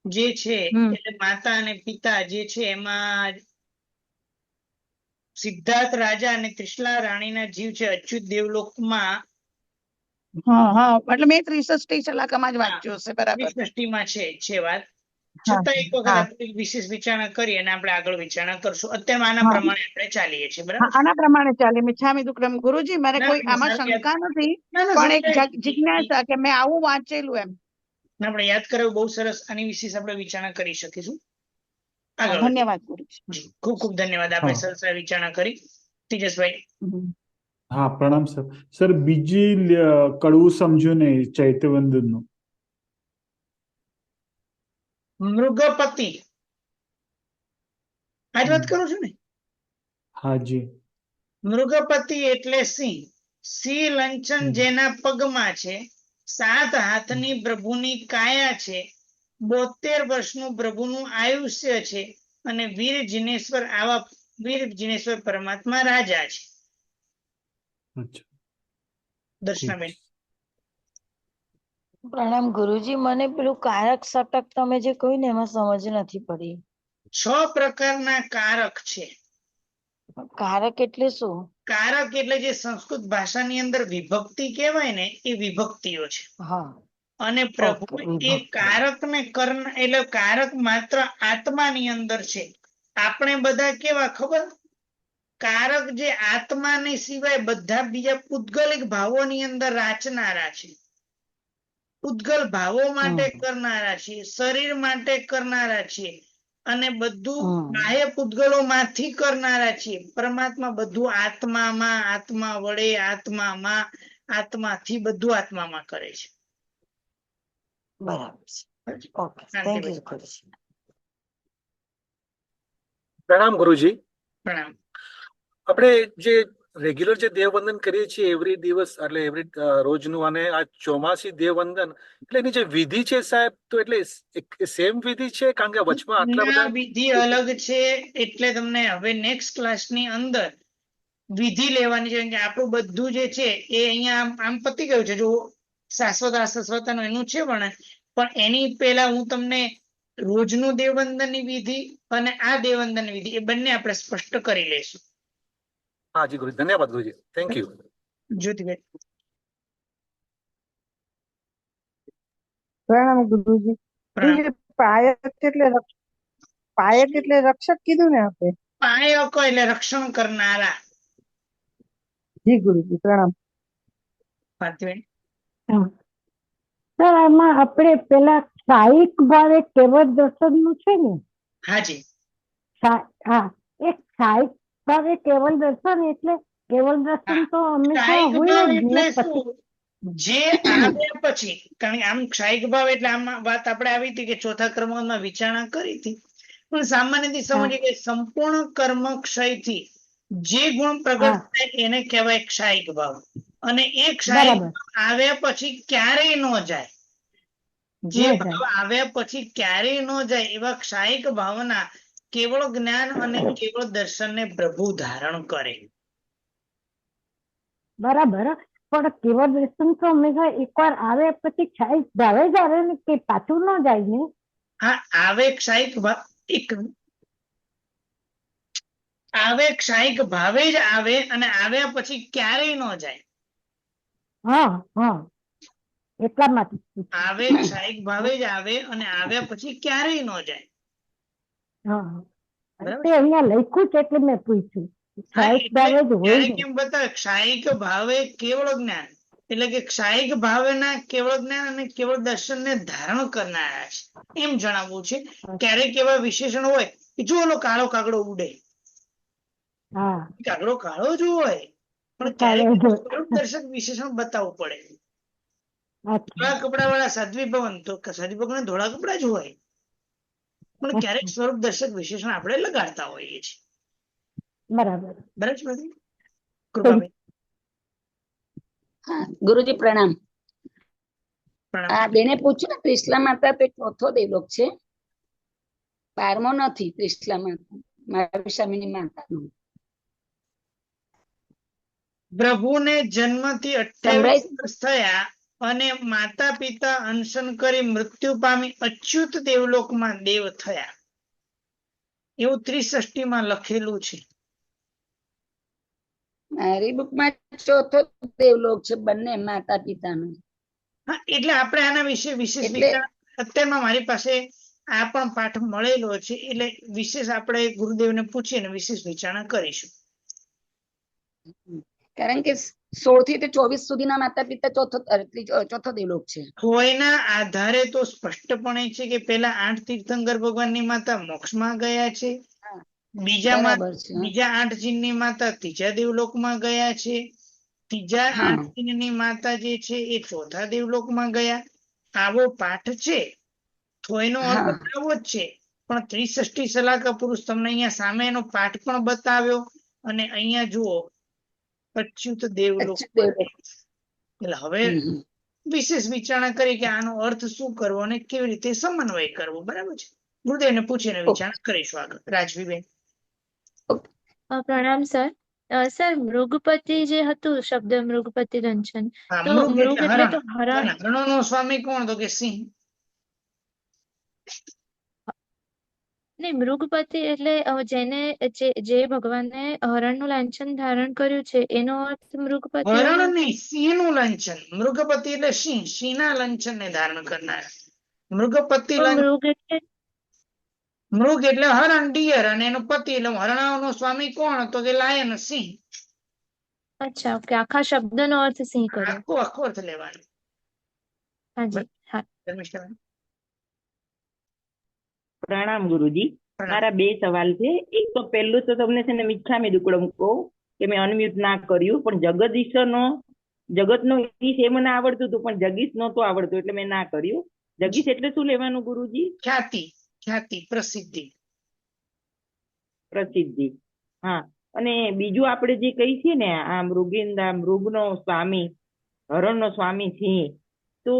જે છે, એટલે માતા અને પિતા જે છે, એમાં સિદ્ધાર્થ રાજા અને ત્રિશલા રાણીના જીવ છે અચ્યુત દેવલોકમાં. હા હા, એટલે મેં 63 શલાકામાં જ વાંચ્યું હશે, બરાબર. 63 માં છે વાત. છતાં એક વખત આપણે વિશેષ વિચારણા કરી અને આપણે આગળ વિચારણા કરશું. અત્યારે આના પ્રમાણે આપણે ચાલીએ છીએ, બરાબર? આના પ્રમાણે ચાલે. મિચ્છામિ દુક્કડમ. ગુરુજી, મારે ના, કોઈ ના, આમાં સારું યાદ. શંકા નથી, ના, ના, પણ એક સમજાય. જિજ્ઞાસા કે મેં આવું વાંચેલું એમ. આપણે યાદ કરાવ્યું, બહુ સરસ. આની વિશેષ આપણે વિચારણા કરી શકીશું. આગળ વધીએ. ધન્યવાદ ગુરુજી. જી, ખૂબ ખૂબ ધન્યવાદ. આપણે હા. સરસ વિચારણા કરી. તેજસભાઈ. હા, પ્રણામ સર. સર, બીજી કડવું સમજ્યું ને ચૈત્યવંદનનું. મૃગપતિ, આજ વાત કરું છું ને? હાજી. મૃગપતિ એટલે સિંહ. સિંહ લંચન જેના પગમાં છે, 7 હાથની પ્રભુની કાયા છે, 72 વર્ષનું પ્રભુનું આયુષ્ય છે, અને વીર જિનેશ્વર આવા વીર જિનેશ્વર પરમાત્મા રાજા છે. અચ્છા. દર્શનાબેન. પ્રણામ ગુરુજી, મને પેલું કારક સટક તમે જે કહ્યું ને એમાં સમજ નથી પડી. 6 પ્રકારના કારક છે. કારક એટલે શું? કારક એટલે જે સંસ્કૃત ભાષાની અંદર વિભક્તિ કહેવાય ને, એ વિભક્તિઓ છે. હા, અને પ્રભુ ઓકે, એ વિભક્તિ. કારકને એટલે કારક માત્ર આત્માની અંદર છે. આપણે બધા કેવા ખબર? કારક જે આત્માની સિવાય બધા બીજા પૂતગલિક ભાવોની અંદર રાચનારા છે. પૂતગલ ભાવો માટે કરનારા છે, શરીર માટે કરનારા છે, અને બધું બાહ્ય પૂતગલો માંથી કરનારા છે. પરમાત્મા બધું આત્મામાં, આત્મા વડે, આત્મામાં, આત્માથી બધું આત્મામાં કરે છે. બરાબર છે. ઓકે, થેન્ક યુ ગુરુજી. પ્રણામ ગુરુજી. પ્રણામ. આપણે જે રેગ્યુલર જે દેવવંદન કરીએ છીએ એવરી દિવસ, એટલે એવરી રોજનું, અને આ ચોમાસી દેવવંદન, એટલે એની જે વિધિ છે સાહેબ, તો એટલે સેમ વિધિ છે? કારણ કે વચમાં આટલા બધા વિધિ અલગ છે, એટલે તમને હવે નેક્સ્ટ ક્લાસની અંદર વિધિ લેવાની છે. કે આપણું બધું જે છે એ અહીંયા આમ પતી ગયું છે. જો શાશ્વત અશાશ્વત એનું છે, પણ એની પહેલા હું તમને રોજનું દેવવંદનની વિધિ અને આ દેવવંદનની વિધિ એ બંને આપણે સ્પષ્ટ કરી લઈશું. હા જી ગુરુજી, ધન્યવાદ ગુરુજી. Thank you. જ્યોતિભાઈ. પ્રણામ ગુરુજી. ગુરુજી, પાયક એટલે રક્ષક કીધું ને આપણે? પાયકો એટલે રક્ષણ કરનારા. જી ગુરુજી, પ્રણામ. ભારતીબેન. સર આમાં આપણે પેલા ક્ષાયિક ભાવે કેવળ દર્શન નું છે ને, હાજી, હા, એ ક્ષાયિક ભાવે કેવળ દર્શન એટલે કેવળ દર્શન તો હંમેશા ક્ષાયિક હોય ભાવ જ એટલે ને. પછી શું? જે આવ્યા પછી, કારણ કે આમ ક્ષાયિક ભાવ એટલે આમાં વાત આપણે આવી હતી કે ચોથા ક્રમાંકમાં વિચારણા કરી હતી, પણ સામાન્યથી સમજીએ કે સંપૂર્ણ કર્મ ક્ષયથી જે ગુણ પ્રગટ થાય એને કહેવાય ક્ષાયિક ભાવ. અને એ ક્ષાયિક બરાબર. ભાવ આવ્યા પછી ક્યારેય ન જાય, જે ન ભાવ જાય. આવ્યા પછી ક્યારેય ન જાય એવા ક્ષાયિક ભાવના કેવળ જ્ઞાન અને કેવળ દર્શનને પ્રભુ ધારણ કરે. બરાબર, પણ કેવળ દર્શન તો હંમેશા એકવાર આવે પછી ક્ષાયિક ભાવે જ આવે ને, કે પાછું ન જાય ને? હા, આવે ક્ષાયિક ભાવ આવે ક્ષાયિક ભાવે જ આવે અને આવ્યા પછી ક્યારેય ન જાય. હા હા, એટલા માટે આવે ક્ષાયિક ભાવે જ આવે અને આવ્યા પછી ક્યારેય ન જાય. હા, બરાબર તે અહીંયા લખ્યું છે એટલે મેં પૂછ્યું. હા, ક્ષાયિક એટલે ભાવે જ હોય ત્યારે ને. કેમ બતાવે ક્ષાયિક ભાવે કેવળ જ્ઞાન, એટલે કે ક્ષાયિક ભાવેના કેવળ જ્ઞાન અને કેવળ દર્શનને ધારણ કરનારા છે એમ જણાવવું છે. ક્યારેક એવા વિશેષણ હોય કે જો ઓલો કાળો કાગડો ઉડે, હા, કાગડો કાળો જ હોય, પણ કાલે ક્યારેક જો. સ્વરૂપ દર્શક વિશેષણ બતાવવું પડે. અચ્છા. ધોળા કપડા વાળા સાધ્વી ભવન તો સાધ્વી ભવન ધોળા કપડા જ હોય, પણ ક્યારેક સ્વરૂપ દર્શક વિશેષણ આપણે લગાડતા હોઈએ છીએ. બરાબર. બરાબર છે બધી? કૃપાબેન હા, ગુરુજી પ્રણામ. પ્રણામ. આ બેને પૂછ્યું ને, ત્રિશલા માતા તો ચોથો દેવલોક છે, 12મો નથી. ત્રિશલા માતા મહાવીર સ્વામીની માતાનો પ્રભુને જન્મથી 28 વર્ષ થયા અને માતા પિતા અનશન કરી મૃત્યુ પામી અચ્યુત દેવલોકમાં દેવ થયા, એવું 63 લખેલું છે. મારી બુકમાં ચોથો દેવલોક છે, બંને માતા પિતાનો. હા, એટલે આપણે આના વિશે વિશેષ એટલે વિચાર અત્યારમાં મારી પાસે આ પણ પાઠ મળેલો છે, એટલે વિશેષ આપણે ગુરુદેવને પૂછીને વિશેષ વિચારણા કરીશું. કારણ કે 16 થી 24 સુધીના માતા પિતા ચોથો દેવલોક છે. કોઈના આધારે તો સ્પષ્ટપણે છે કે પેલા 8 તીર્થંકર ભગવાનની માતા મોક્ષમાં ગયા છે, બરાબર છે. બીજા 8 જીનની માતા ત્રીજા દેવલોકમાં ગયા છે, ત્રીજા 8 જીનની માતા જે છે એ ચોથા દેવલોકમાં ગયા. આવો પાઠ છે, તો એનો અર્થ આવો જ છે. પણ 63 સલાકા પુરુષ તમને અહીંયા સામે એનો પાઠ પણ બતાવ્યો અને અહીંયા જુઓ અચ્યુત દેવલોક. એટલે હવે વિશેષ વિચારણા કરી કે આનો અર્થ શું કરવો અને કેવી રીતે સમન્વય કરવો. બરાબર છે, ગુરુદેવને પૂછીને વિચારણા કરીશું આગળ. રાજવીબેન પ્રણામ સર. સર મૃગપતિ જે હતું, શબ્દ મૃગપતિ લંચન, તો મૃગ એટલે તો હરણ. હરણોનો સ્વામી કોણ? તો કે સિંહ. નહીં, મૃગપતિ એટલે જેને જે ભગવાને હરણનું લાંછન ધારણ કર્યું છે એનો અર્થ મૃગપતિ. હરણ નહીં, સિંહનું લાંછન. મૃગપતિ એટલે સિંહ, સિંહના લાંછનને ધારણ કરનાર. મૃગપતિ મૃગ એટલે હરણ, ડિયર, અને એનો પતિ એટલે હરણાઓનો સ્વામી કોણ? તો કે લાયન, સિંહ. અચ્છા, ઓકે, આખા શબ્દનો અર્થ સિંહ કર્યો. આખો અર્થ લેવાનો. હાજી, હા. પ્રણામ ગુરુજી. મારા 2 સવાલ છે. એક તો પહેલું તો તમને છે ને મિચ્છામી દુક્કડમ કહું કે મેં અનમ્યુટ ના કર્યું, પણ જગતનો ઈશ એ મને આવડતું હતું, પણ જગીશ નહોતું આવડતું એટલે મેં ના કર્યું. જગીશ એટલે શું લેવાનું ગુરુજી? ખ્યાતિ, પ્રસિદ્ધિ. પ્રસિદ્ધિ, હા. અને બીજું આપણે જે કહી છીએ ને, આ મૃગિંદા, મૃગનો સ્વામી, હરણનો સ્વામી સિંહ, તો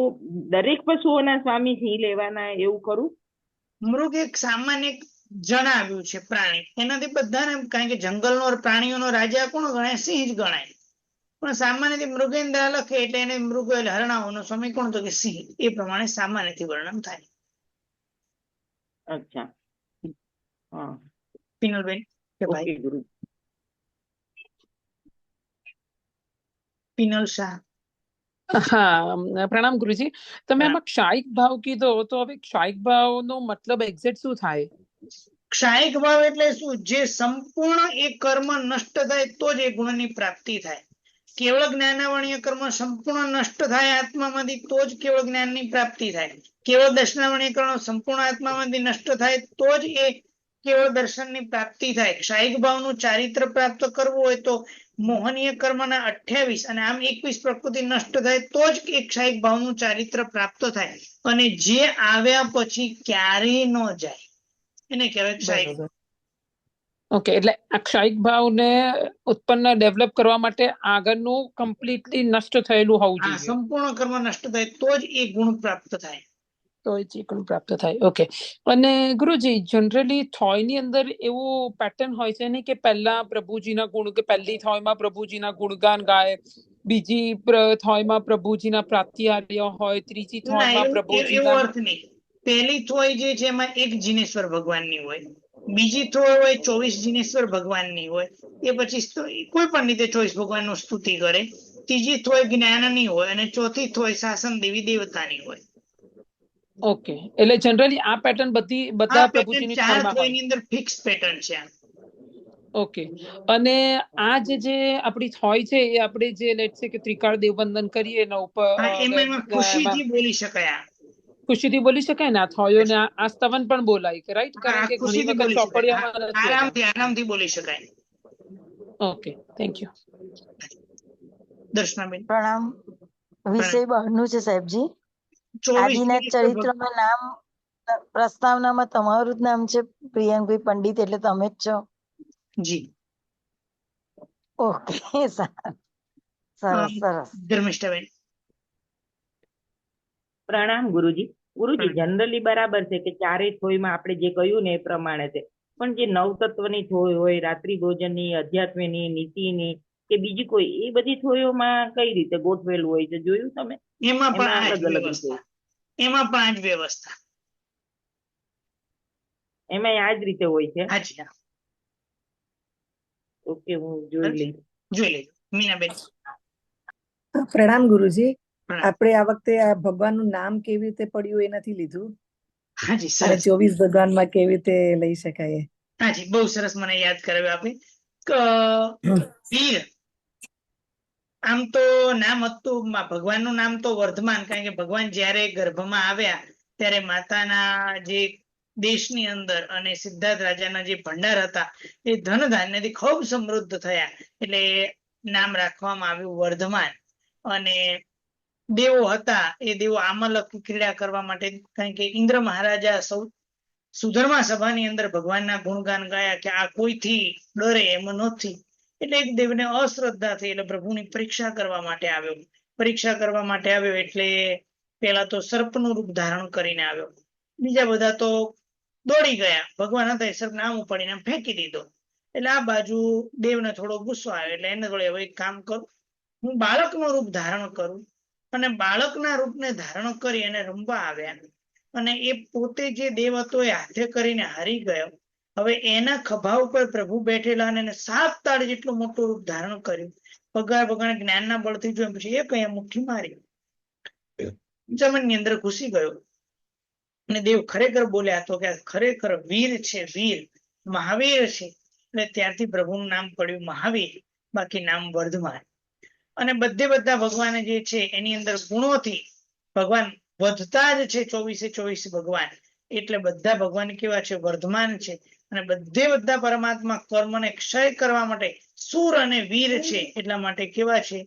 દરેક પશુઓના સ્વામી સિંહ લેવાના એવું ખરું? મૃગ એક સામાન્ય જણાવ્યું છે પ્રાણી, એનાથી બધાને, કારણ કે જંગલનો પ્રાણીઓનો રાજા કોણ ગણાય? સિંહ જ ગણાય. પણ સામાન્યથી મૃગેન્દ્ર લખે એટલે એને મૃગ એટલે હરણાઓનો સ્વામી કોણ? તો કે સિંહ. એ પ્રમાણે સામાન્યથી વર્ણન થાય. અચ્છા, હા. પિનલબેન કે ભાઈ? ઓકે ગુરુ. પિનલ શાહ. હા, પ્રણામ ગુરુજી. તમે આમાં ક્ષાયિક ભાવ કીધો, તો હવે ક્ષાયિક ભાવનો મતલબ એક્ઝેક્ટ શું થાય? ક્ષાયિક ભાવ એટલે શું? જે સંપૂર્ણ એ કર્મ નષ્ટ થાય તો જ એ ગુણની પ્રાપ્તિ થાય. કેવળ જ્ઞાનાવર્ણીય કર્મ સંપૂર્ણ નષ્ટ થાય આત્મામાંથી તો જ કેવળ જ્ઞાનની પ્રાપ્તિ થાય. કેવળ દર્શનાવર્ણીય કર્મ સંપૂર્ણ આત્મામાંથી નષ્ટ થાય તો જ એ કેવળ દર્શનની પ્રાપ્તિ થાય. ક્ષાયિક ભાવનું ચારિત્ર પ્રાપ્ત કરવું હોય તો મોહનીય કર્મના 28 અને આમ 21 પ્રકૃતિ નષ્ટ થાય તો જ એક ક્ષાયિક ભાવનું ચારિત્ર પ્રાપ્ત થાય. અને જે આવ્યા પછી ક્યારેય ન જાય એને કહેવાય ક્ષાયિક. ઓકે, એટલે આ ક્ષાયિક ભાવને ઉત્પન્ન ડેવલપ કરવા માટે આગળનું કમ્પ્લીટલી નષ્ટ થયેલું હોવું હા, જોઈએ. સંપૂર્ણ કર્મ નષ્ટ થાય તો જ એ ગુણ પ્રાપ્ત થાય. તો એ ચીકણું પ્રાપ્ત થાય. ઓકે. અને ગુરુજી, જનરલી થોયની અંદર એવું પેટર્ન હોય છે ને કે પહેલા પ્રભુજીના ગુણ, કે પહેલી થોયમાં પ્રભુજીના ગુણગાન ગાય, બીજી થોયમાં પ્રભુજીના પ્રાત્યાર્ય હોય, ત્રીજી ના, થોયમાં એવો પ્રભુજીના અર્થ નહીં. પહેલી થોય જે છે એમાં એક જીનેશ્વર ભગવાનની હોય, બીજી થોય હોય 24 જીનેશ્વર ભગવાનની હોય, એ પછી કોઈ પણ રીતે 24 ભગવાનનું સ્તુતિ કરે, ત્રીજી થોય જ્ઞાનની હોય અને ચોથી થોય શાસન દેવી દેવતાની હોય. ઓકે, એટલે જનરલી આ પેટર્ન બધા આ પેટર્ન પ્રભુજીની 4 થોયમાં હોય. થોયની અંદર ફિક્સ પેટર્ન છે. ઓકે. અને આ જે આપણી થોય છે એ આપણે જે લેટ્સ સે કે ત્રિકાળ દેવવંદન કરીએ એના ઉપર એમાં ખુશીથી બોલી શકાય. ખુશીથી બોલી શકાય ને આ થોયોને આ સ્તવન પણ બોલાય કે રાઈટ? કારણ કે ઘણી વખત ચોપડીઓમાં નથી હોતા. આરામથી બોલી શકાય. Okay, thank you. દર્શનાબેન પ્રણામ. વિષય બહારનું છે સાહેબજી. 24 આદિનાથ ચરિત્રમાં નામ પ્રસ્તાવનામાં તમારું જ નામ છે, પ્રિયંકભાઈ પંડિત, એટલે તમે જ છો. જી. ઓકે, સરસ સરસ. ધર્મિષ્ઠાબેન. પ્રણામ ગુરુજી. ગુરુજી, જનરલી બરાબર છે કે ચારેય થોયમાં આપણે જે કહ્યું ને એ પ્રમાણે છે, પણ જે નવ તત્વની થોય હોય, રાત્રિ ભોજનની, અધ્યાત્મની, નીતિની કે બીજી કોઈ, એ બધી થોયોમાં કઈ રીતે ગોઠવેલું હોય છે, જોયું તમે? એમાં પણ આ જ અલગ અલગ વ્યવસ્થા. એમાં પણ આ જ વ્યવસ્થા. એમાં આ જ રીતે હોય છે. હાજી, હા. ઓકે, હું જોઈ લઈશ. જોઈ લેજો. મીનાબેન. પ્રણામ ગુરુજી. આપણે આ વખતે આ ભગવાનનું નામ કેવી રીતે પડ્યું એ નથી લીધું. હાજી, અને સરસ. 24 ભગવાનમાં કેવી રીતે લઈ શકાય? હાજી, બહુ સરસ મને યાદ કરાવ્યું આપે. વીર, આમ તો નામ હતું, ભગવાનનું નામ તો વર્ધમાન, કારણ કે ભગવાન જ્યારે ગર્ભમાં આવ્યા ત્યારે માતાના જે દેશની અંદર અને સિદ્ધાર્થ રાજાના જે ભંડાર હતા એ ધન ધાન્યથી ખૂબ સમૃદ્ધ થયા, એટલે નામ રાખવામાં આવ્યું વર્ધમાન. અને દેવો હતા એ દેવો આમલક ક્રીડા કરવા માટે, કારણ કે ઇન્દ્ર મહારાજા સુધર્મા સભાની અંદર ભગવાનના ગુણગાન ગાયા કે આ કોઈથી ડરે એમ નથી, એટલે એક દેવને અશ્રદ્ધા થઈ, એટલે પ્રભુની પરીક્ષા કરવા માટે આવ્યો. પરીક્ષા કરવા માટે આવ્યો એટલે પેલા તો સર્પનું રૂપ ધારણ કરીને આવ્યો, બીજા બધા તો દોડી ગયા, ભગવાન હતા એ સર્પને આમ ઉપાડીને ફેંકી દીધો. એટલે આ બાજુ દેવને થોડો ગુસ્સો આવ્યો, એટલે એને થોડે હવે એક કામ કરું, હું બાળકનું રૂપ ધારણ કરું. અને બાળકના રૂપને ધારણ કરી અને રમવા આવ્યા, અને એ પોતે જે દેવ હતો એ હાથે કરીને હારી ગયો. હવે એના ખભા ઉપર પ્રભુ બેઠેલા અને 7 તાળ જેટલું મોટું રૂપ ધારણ કર્યું. ભગવાન જ્ઞાનના બળથી જોયું, પછી એ કઈ મુઠ્ઠી મારી જમીનની અંદર ઘૂસી ગયો. અને દેવ ખરેખર બોલ્યા તો કે ખરેખર વીર છે, વીર મહાવીર છે. એટલે ત્યારથી પ્રભુનું નામ પડ્યું મહાવીર, બાકી નામ વર્ધમાન. અને બધા ભગવાન જે છે એની અંદર ગુણોથી ભગવાન વધતા જ છે, 24 ભગવાન. એટલે બધા ભગવાન કેવા છે? વર્ધમાન છે. અને બધા પરમાત્મા કર્મને ક્ષય કરવા માટે સુર અને વીર છે, એટલા માટે કેવા છે?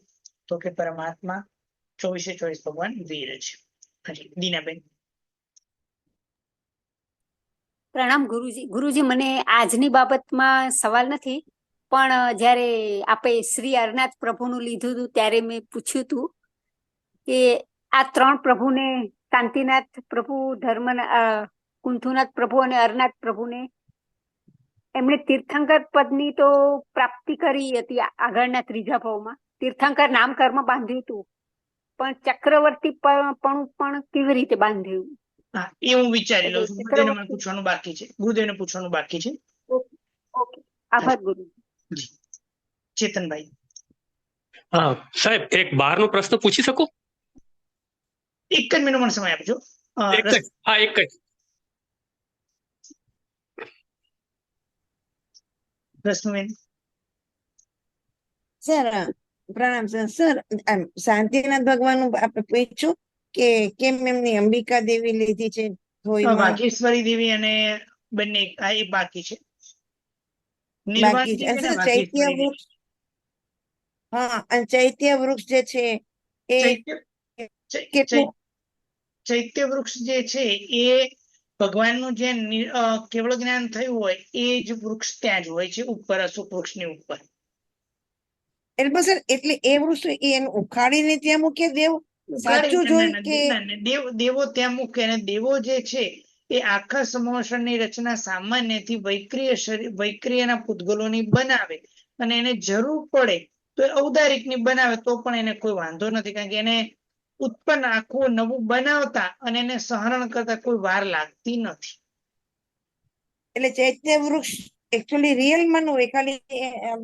તો કે પરમાત્મા 24 ભગવાન વીર છે. હાજી, દીનાબેન. પ્રણામ ગુરુજી. ગુરુજી, મને આજની બાબતમાં સવાલ નથી, પણ જ્યારે આપણે શ્રી હરનાથ પ્રભુનું લીધું હતું ત્યારે મેં પૂછ્યું હતું કે આ 3 પ્રભુને, શાંતિનાથ પ્રભુ, કુંથુનાથ પ્રભુ અને હરનાથ પ્રભુને એમણે તીર્થંકર પદની તો પ્રાપ્તિ કરી હતી આગળના ત્રીજા ભાવમાં, તીર્થંકર નામ કર્મ બાંધ્યું હતું, પણ ચક્રવર્તી પણ કેવી રીતે બાંધ્યું? હા, એ હું વિચારી લઉં છું. ગુરુદેવને પૂછવાનું બાકી છે. ગુરુદેવને પૂછવાનું બાકી છે. ઓકે, આભાર ગુરુ. ચેતનભાઈ. હા સાહેબ, એક બહારનો પ્રશ્ન પૂછી શકું? એક જ મિનિટ મને સમય આપજો. એક જ. રશ્મિબેન. સર, પ્રણામ સર. સર શાંતિનાથ ભગવાનનું આપણે પૂછ્યું કે કેમ એમની અંબિકા દેવી લીધી છે થોઈમાં? વાઘેશ્વરી દેવી અને બંને આ એક બાકી છે. બાકી છે. નિર્વાણ દેવી અને સર ચૈત્ય વાઘેશ્વરી દેવી. વૃક્ષ, હા, અને ચૈત્ય વૃક્ષ જે છે એ કેટલું? ચૈત્ય વૃક્ષ જે છે એ ભગવાનનું જે કેવળ જ્ઞાન થયું હોય એ જ વૃક્ષ ત્યાં જ હોય છે, ઉપર અશોક વૃક્ષની ઉપર. એટલે સર એટલે એ વૃક્ષ એને ઉખાડીને ત્યાં મૂકે દેવ સાચું જોઈ કે દેવો ત્યાં મૂકે, અને દેવો જે છે એ આખા સમોષણની રચના સામાન્યથી વૈક્રિયના પૂતગલોની બનાવે, અને એને જરૂર પડે તો એ ઔદારિકની બનાવે તો પણ એને કોઈ વાંધો નથી, કારણ કે એને ઉત્પન્ન આખું નવું બનાવતા અને એને સહરણ કરતા કોઈ વાર લાગતી નથી. એટલે ચૈત્ય વૃક્ષ એકચ્યુઅલી રિયલ માં ન હોય, ખાલી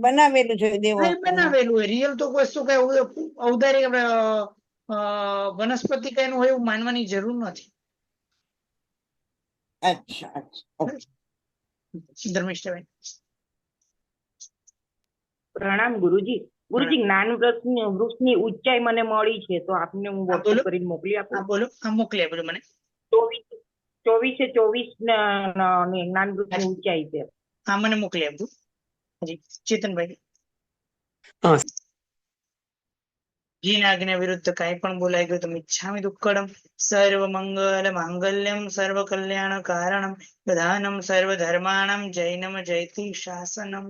બનાવેલું છે દેવો. બનાવેલું હોય, રિયલ તો વસ્તુ કઈ ઔદારિક વનસ્પતિ કઈ હોય એવું માનવાની જરૂર નથી. અચ્છા, ધર્મિષ્ઠાબેન. પ્રણામ ગુરુજી. ગુરુજી, જ્ઞાન વૃક્ષની ઊંચાઈ મને મળી છે, તો આપને હું વોટ્સએપ કરીને મોકલી આપું. બોલો. મોકલી આપજો મને. 24 જ્ઞાન વૃક્ષની ઊંચાઈ છે. હા, મને મોકલી આપજો. જી ચેતનભાઈ. જીના આજ્ઞા વિરુદ્ધ કાંઈ પણ બોલાઈ ગયું તો મિચ્છામિ દુક્કડમ. સર્વ મંગલ માંગલ્યમ સર્વ કલ્યાણ કારણમ પ્રધાનમ સર્વ ધર્માણમ જૈનમ જયતિ શાસનમ.